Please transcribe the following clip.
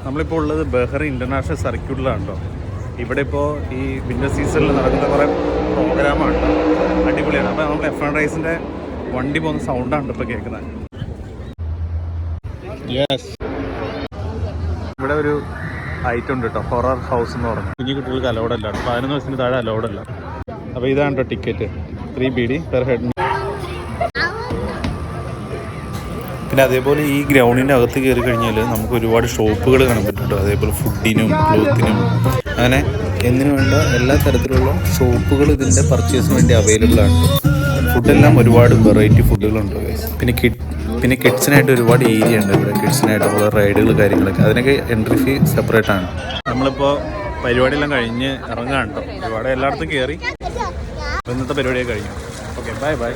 നമ്മളിപ്പോൾ ഉള്ളത് Bahrain international സർക്യൂട്ടിലാണ് കേട്ടോ. ഇവിടെ ഇപ്പോൾ ഈ വിൻ്റർ സീസണിൽ നടക്കുന്ന കുറേ പ്രോഗ്രാമാണ് അടിപൊളിയാണ്. അപ്പോൾ നമ്മൾ F1 റൈസിൻ്റെ വണ്ടി പോകുന്ന സൗണ്ടാണ് ഇപ്പോൾ കേൾക്കുന്നത്. ഇവിടെ ഒരു ഐറ്റം ഉണ്ട് കേട്ടോ, ഹൊറർ ഹൗസ് എന്ന് പറഞ്ഞു. കുഞ്ഞു കുട്ടികൾക്ക് അലൗഡല്ല, 11 വയസ്സിന് താഴെ അലൗഡല്ല. അപ്പോൾ ഇതാണ് കേട്ടോ ടിക്കറ്റ്, 3 BD പെർ ഹെഡ്. പിന്നെ അതേപോലെ ഈ ഗ്രൗണ്ടിൻ്റെ അകത്ത് കയറി കഴിഞ്ഞാൽ നമുക്ക് ഒരുപാട് ഷോപ്പുകൾ കാണാൻ പറ്റും കേട്ടോ. അതേപോലെ ഫുഡിനും ക്ലോത്തിനും അങ്ങനെ എന്നിനു വേണ്ട എല്ലാ തരത്തിലുള്ള ഷോപ്പുകൾ ഇതിൻ്റെ പർച്ചേസിന് വേണ്ടി അവൈലബിൾ ആണ്. ഫുഡെല്ലാം ഒരുപാട് വെറൈറ്റി ഫുഡുകളുണ്ട്. പിന്നെ കിഡ്സിനായിട്ട് ഒരുപാട് ഏരിയ ഉണ്ട് ഇവിടെ. കിഡ്സിനായിട്ടുള്ള റൈഡുകൾ കാര്യങ്ങളൊക്കെ, അതിനൊക്കെ എൻട്രി ഫീ സെപ്പറേറ്റ് ആണ്. നമ്മളിപ്പോൾ പരിപാടിയെല്ലാം കഴിഞ്ഞ് ഇറങ്ങാൻ കേട്ടോ. ഒരുപാട് എല്ലായിടത്തും കയറി ഇന്നത്തെ പരിപാടിയൊക്കെ കഴിഞ്ഞു. Okay, by.